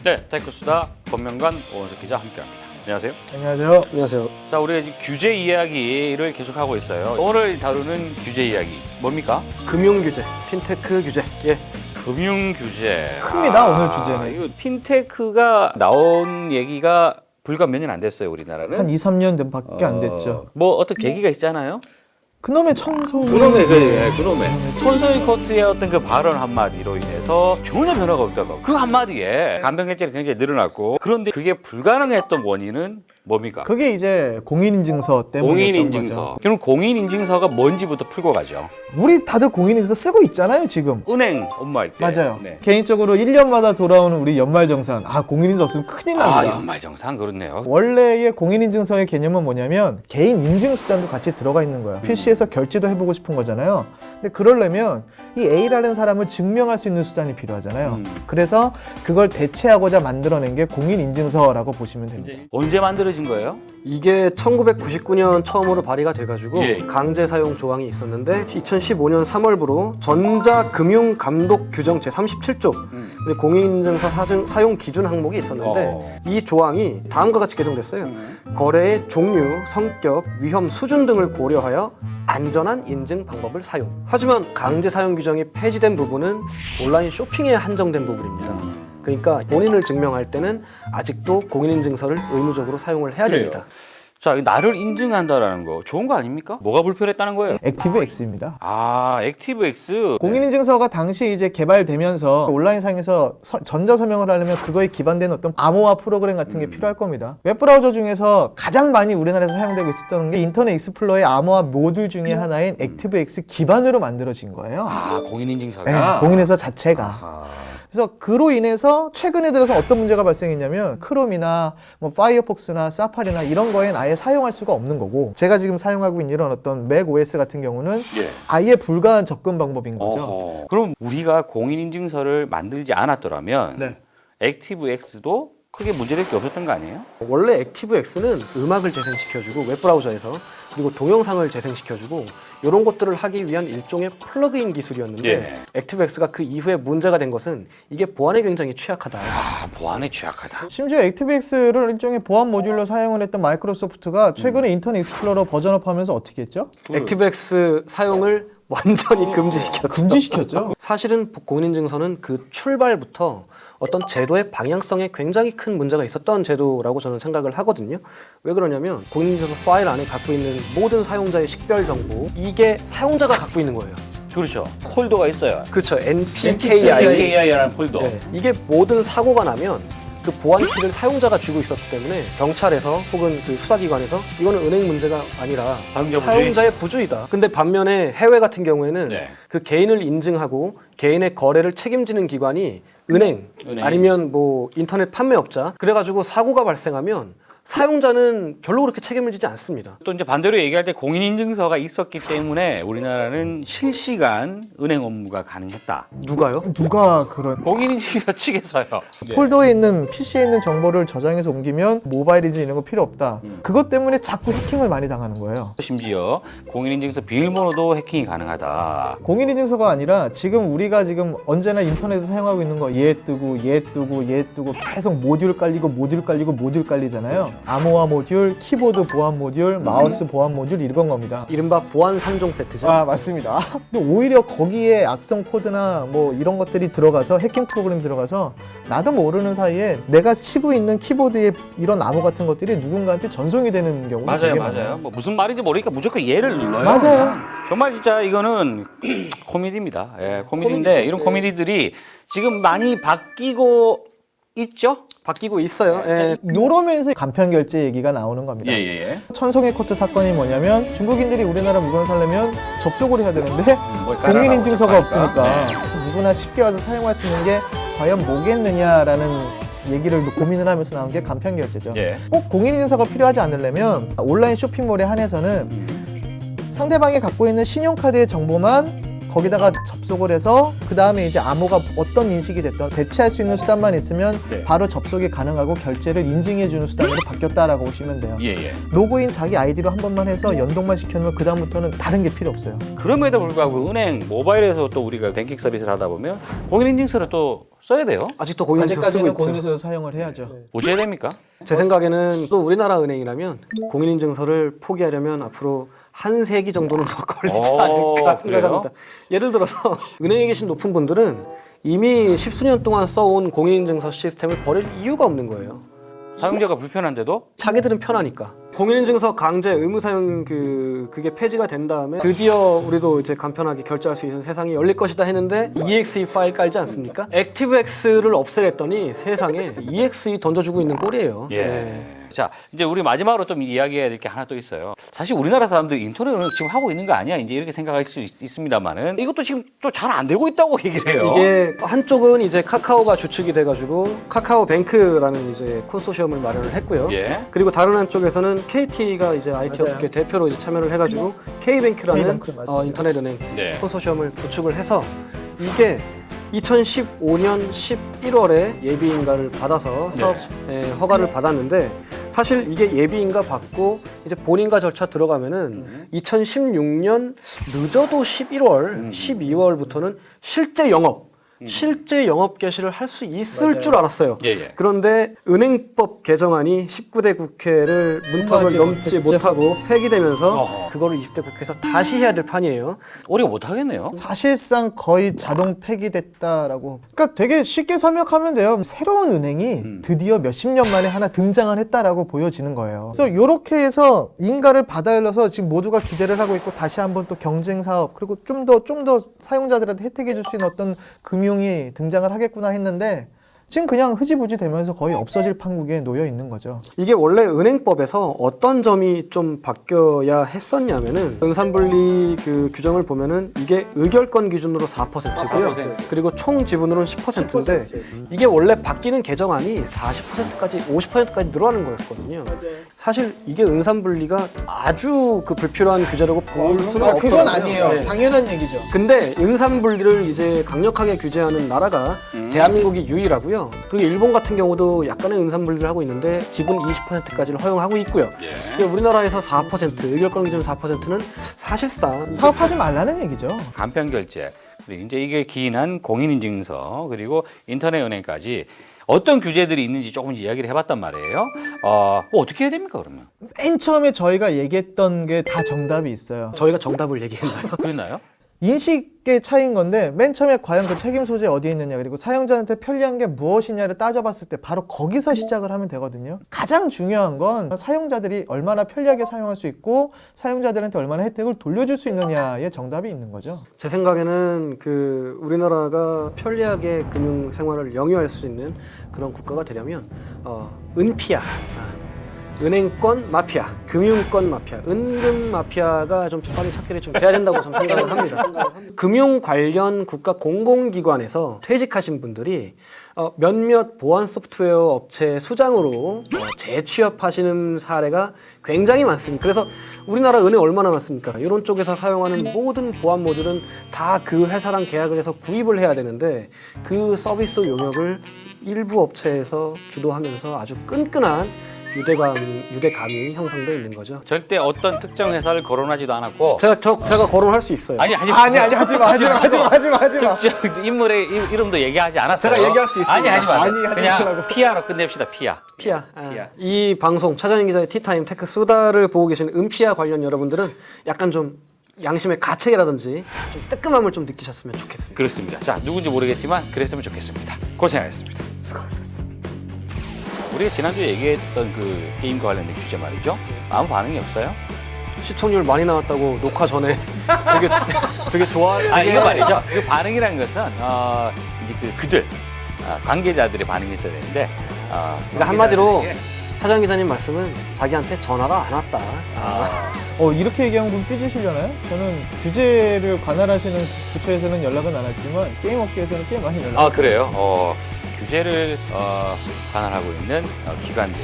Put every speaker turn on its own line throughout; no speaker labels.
네, 테크수다 권명관 오원석 기자 함께합니다. 안녕하세요.
안녕하세요. 안녕하세요.
자, 우리가 지금 규제 이야기를 계속하고 있어요. 오늘 다루는 규제 이야기 뭡니까?
금융규제, 핀테크 규제. 예.
금융 규제.
큽니다, 오늘 주제는.
이거 핀테크가 나온 얘기가 불과 몇 년 안 됐어요, 우리나라는.
한 2, 3년 밖에 안 됐죠.
뭐 어떤 계기가 있잖아요.
그놈의 천송.
그놈의 천소희 코트의 어떤 그 발언 한마디로 인해서 전혀 변화가 없다가 그 한마디에 간병해제가 굉장히 늘어났고, 그런데 그게 불가능했던 원인은 뭡니까?
그게 이제 공인인증서 때문이었던
공인인증서.
거죠.
그럼 공인인증서가 뭔지부터 풀고 가죠.
우리 다들 공인인증서 쓰고 있잖아요, 지금.
은행 업무할 때.
맞아요.
네.
개인적으로 1년마다 돌아오는 우리 연말정산. 연말정산 없으면 큰일 납니다.
연말정산 그렇네요.
원래의 공인인증서의 개념은 뭐냐면 개인 인증수단도 같이 들어가 있는 거예요. PC에서 결제도 해보고 싶은 거잖아요. 근데 그러려면 이 A라는 사람을 증명할 수 있는 수단이 필요하잖아요. 그래서 그걸 대체하고자 만들어낸 게 공인인증서라고 보시면 됩니다.
언제 만들어진 거예요?
이게 1999년 처음으로 발의가 돼가지고
예.
강제 사용 조항이 있었는데 2015년 3월부로 전자금융감독규정 제37조 공인인증서 사용 기준 항목이 있었는데 이 조항이 다음과 같이 개정됐어요. 거래의 종류, 성격, 위험 수준 등을 고려하여 안전한 인증 방법을 사용. 하지만 강제 사용 규정이 폐지된 부분은 온라인 쇼핑에 한정된 부분입니다. 그러니까 본인을 증명할 때는 아직도 공인인증서를 의무적으로 사용을 해야 됩니다.
자, 나를 인증한다라는 거 좋은 거 아닙니까? 뭐가 불편했다는 거예요?
액티브 X입니다.
액티브엑스.
공인인증서가 당시 이제 개발되면서 온라인상에서 전자서명을 하려면 그거에 기반된 어떤 암호화 프로그램 같은 게 필요할 겁니다. 웹브라우저 중에서 가장 많이 우리나라에서 사용되고 있었던 게 인터넷 익스플로러의 암호화 모듈 중에 하나인 액티브엑스 기반으로 만들어진 거예요.
공인인증서가?
네, 공인인증서 자체가. 그래서 그로 인해서 최근에 들어서 어떤 문제가 발생했냐면 크롬이나 뭐 파이어폭스나 사파리나 이런 거엔 아예 사용할 수가 없는 거고, 제가 지금 사용하고 있는 이런 어떤 맥 OS 같은 경우는 아예 불가한 접근 방법인 거죠.
그럼 우리가 공인인증서를 만들지 않았더라면
네.
액티브엑스도 크게 문제될 게 없었던 거 아니에요?
원래 액티브엑스는 음악을 재생시켜주고 웹브라우저에서, 그리고 동영상을 재생시켜주고 이런 것들을 하기 위한 일종의 플러그인 기술이었는데 액티브엑스가 그 이후에 문제가 된 것은 이게 보안에 굉장히 취약하다.
보안에 취약하다.
심지어 액티브엑스를 일종의 보안 모듈로 사용을 했던 마이크로소프트가 최근에 인터넷 익스플로러 버전업하면서 어떻게 했죠?
액티브엑스 사용을 완전히 금지시켰죠.
금지시켰죠.
사실은 공인인증서는 그 출발부터 어떤 제도의 방향성에 굉장히 큰 문제가 있었던 제도라고 저는 생각을 하거든요. 왜 그러냐면 공인인증서 파일 안에 갖고 있는 모든 사용자의 식별 정보, 이게 사용자가 갖고 있는 거예요.
그렇죠. 폴더가 있어요.
그렇죠. NPKI.
NPKI라는 폴더.
네. 이게 모든 사고가 나면 그 보안키를 사용자가 쥐고 있었기 때문에 경찰에서 혹은 그 수사기관에서 이거는 은행 문제가 아니라 사용자의 부주의다. 근데 반면에 해외 같은 경우에는 그 개인을 인증하고 개인의 거래를 책임지는 기관이 은행. 아니면 뭐 인터넷 판매업자. 그래가지고 사고가 발생하면 사용자는 별로 그렇게 책임을 지지 않습니다.
또 이제 반대로 얘기할 때 공인인증서가 있었기 때문에 우리나라는 실시간 은행 업무가 가능했다.
누가요?
누가 그런
공인인증서 측에서요.
폴더에 있는 PC에 있는 정보를 저장해서 옮기면 모바일이지 이런 거 필요 없다. 그것 때문에 자꾸 해킹을 많이 당하는 거예요.
심지어 공인인증서 비밀번호도 해킹이 가능하다.
공인인증서가 아니라 지금 우리가 지금 언제나 인터넷에서 사용하고 있는 거 얘 뜨고 얘 뜨고 얘 뜨고 계속 모듈 깔리고 모듈 깔리고 모듈 깔리잖아요. 암호화 모듈, 키보드 보안 모듈, 마우스 보안 모듈 이런 겁니다.
이른바 보안 3종 세트죠.
맞습니다. 근데 오히려 거기에 악성 코드나 뭐 이런 것들이 들어가서 해킹 프로그램이 들어가서 나도 모르는 사이에 내가 치고 있는 키보드에 이런 암호 같은 것들이 누군가한테 전송이 되는 경우가 되게 많아요.
뭐 무슨 말인지 모르니까 무조건 얘를 눌러요.
맞아요.
정말 진짜 이거는 코미디입니다. 코미디인데 이런 코미디들이 지금 많이 바뀌고 있죠?
바뀌고 있어요.
이러면서 간편 결제 얘기가 나오는 겁니다. 천송이 코트 사건이 뭐냐면 중국인들이 우리나라 물건을 사려면 접속을 해야 되는데 공인인증서가 없으니까 누구나 쉽게 와서 사용할 수 있는 게 과연 뭐겠느냐라는 얘기를 고민을 하면서 나온 게 간편 결제죠. 꼭 공인인증서가 필요하지 않으려면 온라인 쇼핑몰에 한해서는 상대방이 갖고 있는 신용카드의 정보만 거기다가 접속을 해서 그 다음에 이제 암호가 어떤 인식이 됐던 대체할 수 있는 수단만 있으면
네.
바로 접속이 가능하고 결제를 인증해주는 수단으로 바뀌었다라고 보시면 돼요.
예.
로그인 자기 아이디로 한 번만 해서 연동만 시켜놓으면 그 다음부터는 다른 게 필요 없어요.
그럼에도 불구하고 은행 모바일에서 또 우리가 뱅킹 서비스를 하다 보면 공인인증서를 또 써야 돼요.
아직도 공인인증서 쓰고
아직까지는
있죠.
공인인증서 사용을 해야죠.
어찌해야 됩니까?
제 생각에는 또 우리나라 은행이라면 공인인증서를 포기하려면 앞으로 한 세기 정도는 더 걸리지 않을까 생각합니다. 예를 들어서 은행에 계신 높은 분들은 이미 십수년 동안 써온 공인인증서 시스템을 버릴 이유가 없는 거예요.
사용자가 불편한데도
자기들은 편하니까. 공인인증서 강제 의무 사용 그게 폐지가 된 다음에 드디어 우리도 이제 간편하게 결제할 수 있는 세상이 열릴 것이다 했는데 EXE 파일 깔지 않습니까? 액티브엑스를 없애랬더니 세상에 EXE 던져주고 있는 꼴이에요.
예. 자, 이제 우리 마지막으로 좀 이야기해야 될 게 하나 또 있어요. 사실 우리나라 사람들이 인터넷 은행 지금 하고 있는 거 아니야? 이제 이렇게 생각할 수 있습니다만은 이것도 지금 또 잘 안 되고 있다고 얘기를 해요.
이게 한쪽은 이제 카카오가 주축이 돼가지고 카카오뱅크라는 이제 콘소시엄을 마련을 했고요.
예.
그리고 다른 한쪽에서는 KT가 이제 IT
맞아요.
업계 대표로 이제 참여를 해가지고 K뱅크라는
K뱅크, 맞습니다.
인터넷 은행
네.
콘소시엄을 구축을 해서 이게 2015년 11월에 예비인가를 받아서 사업 허가를 받았는데 사실 이게 예비인가 받고 이제 본인가 절차 들어가면은 2016년 늦어도 11월, 12월부터는 실제 영업 개시를 할 수 있을 줄 알았어요.
예.
그런데 은행법 개정안이 19대 국회를 문턱을 넘지 못하고 폐기되면서 그거를 20대 국회에서 다시 해야 될 판이에요.
우리가 못 하겠네요.
사실상 거의 자동 폐기됐다라고. 그러니까 되게 쉽게 설명하면 돼요. 새로운 은행이 드디어 몇십 년 만에 하나 등장을 했다라고 보여지는 거예요. 그래서 이렇게 해서 인가를 받아들여서 지금 모두가 기대를 하고 있고 다시 한번 또 경쟁 사업 그리고 좀 더 사용자들한테 혜택해 줄 수 있는 어떤 금융이 등장을 하겠구나 했는데 지금 그냥 흐지부지 되면서 거의 없어질 판국에 놓여 있는 거죠.
이게 원래 은행법에서 어떤 점이 좀 바뀌어야 했었냐면은 응산분리 그 규정을 보면은 이게 의결권 기준으로 4%고요. 그리고 총 지분으로는 10%인데 이게 원래 바뀌는 개정안이 40%까지 50%까지 늘어나는 거였거든요. 사실 이게 응산분리가 아주 그 불필요한 규제라고 볼 수는 없거든요.
그건 아니에요.
네.
당연한 얘기죠.
근데 응산분리를 이제 강력하게 규제하는 나라가 대한민국이 유일하고요. 그리고 일본 같은 경우도 약간의 응산분리를 하고 있는데 지분 20%까지를 허용하고 있고요. 근데 우리나라에서 4% 의결권 기준 4%는 사실상
사업하지 말라는 얘기죠.
간편 결제, 그리고 이제 이게 기인한 공인인증서 그리고 인터넷 은행까지 어떤 규제들이 있는지 조금 이야기를 해봤단 말이에요. 뭐 어떻게 해야 됩니까 그러면?
맨 처음에 저희가 얘기했던 게 다 정답이 있어요.
저희가 정답을 얘기했나요?
그랬나요?
인식의 차이인 건데 맨 처음에 과연 그 책임 소재 어디에 있느냐 그리고 사용자한테 편리한 게 무엇이냐를 따져봤을 때 바로 거기서 시작을 하면 되거든요. 가장 중요한 건 사용자들이 얼마나 편리하게 사용할 수 있고 사용자들한테 얼마나 혜택을 돌려줄 수 있느냐의 정답이 있는 거죠.
제 생각에는 그 우리나라가 편리하게 금융 생활을 영위할 수 있는 그런 국가가 되려면 은피아 은행권 마피아, 금융권 마피아, 은금 마피아가 좀 빨리 찾기를 좀 돼야 된다고 좀 생각을 합니다. 금융 관련 국가 공공기관에서 퇴직하신 분들이 몇몇 보안 소프트웨어 업체 수장으로 재취업하시는 사례가 굉장히 많습니다. 그래서 우리나라 은행 얼마나 많습니까? 이런 쪽에서 사용하는 모든 보안 모듈은 다 그 회사랑 계약을 해서 구입을 해야 되는데 그 서비스 용역을 일부 업체에서 주도하면서 아주 끈끈한 유대감이 형성되어 있는 거죠.
절대 어떤 특정 회사를 거론하지도 않았고
제가 거론할 수 있어요.
아니 하지 마세요.
하지 마.
특정 인물의 이름도 얘기하지 않았어요.
제가 얘기할 수 있습니다.
아니 하지 마세요.
아니, 하지
그냥
말라고.
피아로 끝냅시다. 피아.
피아. 이 방송 차정인 기자의 티타임 테크 수다를 보고 계신 은피아 관련 여러분들은 약간 좀 양심의 가책이라든지 좀 뜨끔함을 좀 느끼셨으면 좋겠습니다.
그렇습니다. 자, 누군지 모르겠지만 그랬으면 좋겠습니다. 고생하셨습니다.
수고하셨습니다.
우리가 지난주에 얘기했던 그 게임과 관련된 주제 말이죠. 아무 반응이 없어요?
시청률 많이 나왔다고 녹화 전에 되게 좋아.
이거 말이죠. 그 반응이라는 것은 이제 그들 관계자들의 반응이 있어야 되는데
그러니까 한마디로 차정 기자님 말씀은 자기한테 전화가 안 왔다.
이렇게 얘기하면 좀 삐지시려나요? 저는 규제를 관할하시는 부처에서는 연락은 안 왔지만 게임 업계에서는 꽤 많이 연락이
그래요? 규제를 관할하고 있는 기관들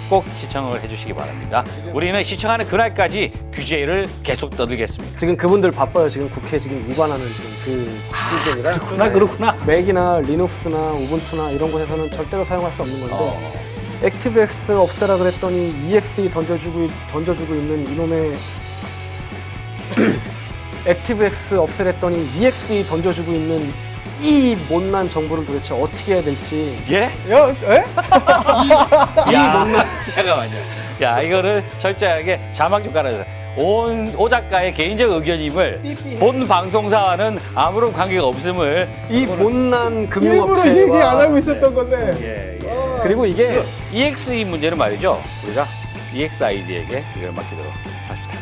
꼭 시청을 해주시기 바랍니다. 우리는 시청하는 그날까지 규제를 계속 떠들겠습니다.
지금 그분들 바빠요. 지금 국회 지금 위반하는 지금 그 시즌이라.
그렇구나.
맥이나 리눅스나 우분투나 이런 곳에서는 절대로 사용할 수 없는 건데 액티브엑스 없애라 그랬더니 EXE 던져주고 있는 이놈의 액티브엑스 없애랬더니 EXE 던져주고 있는 이 못난 정보를 도대체 어떻게 해야 될지.
예?
에?
잠깐만요. 야, 이거를 철저하게 자막 좀 깔아주세요. 오 작가의 개인적 의견임을 본 방송사와는 아무런 관계가 없음을
이 못난
일부러
금융업체와
얘기 안 하고 있었던 건데.
예.
그리고 이게
EXE 문제는 말이죠. 우리가 EXID에게 이걸 맡기도록 합시다.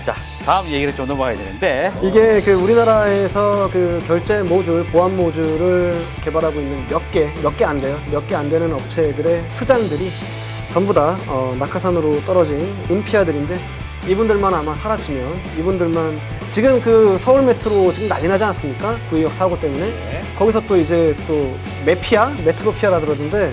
자, 다음 얘기를 좀 넘어가야 되는데
이게 그 우리나라에서 그 결제 모듈, 보안 모듈을 개발하고 있는 몇 개 안 돼요. 몇 개 안 되는 업체들의 수장들이 전부 다 낙하산으로 떨어진 은피아들인데 이분들만 아마 사라지면 이분들만 지금 그 서울 메트로 지금 난리 나지 않습니까? 구의역 사고 때문에
네.
거기서 또 이제 또 메트로피아라 그러던데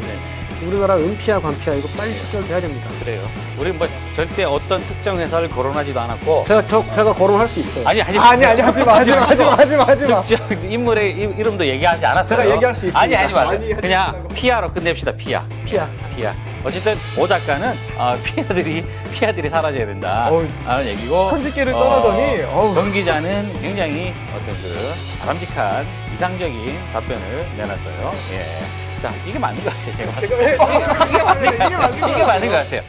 우리나라 은피아, 관피아 이거 빨리 척결돼야 됩니다.
그래요. 우리 뭐 절대 어떤 특정 회사를 거론하지도 않았고
제가 거론할 수 있어요.
아니 하지
하지 마.
특정 인물의 이름도 얘기하지 않았어요.
제가 얘기할 수 있습니다.
아니 하지 마세요.
아니, 하지
그냥
말라고.
피아로 끝냅시다. 피아. 어쨌든 오 작가는 피아들이 사라져야 된다.
어우,
라는 얘기고
편집기를 떠나더니 어우.
권 기자는 굉장히 어떤 그 바람직한 이상적인 답변을 내놨어요. 예. 자, 이게 맞는 것 같아요. 제가 봤을 때. 이게 맞는 것 같아요.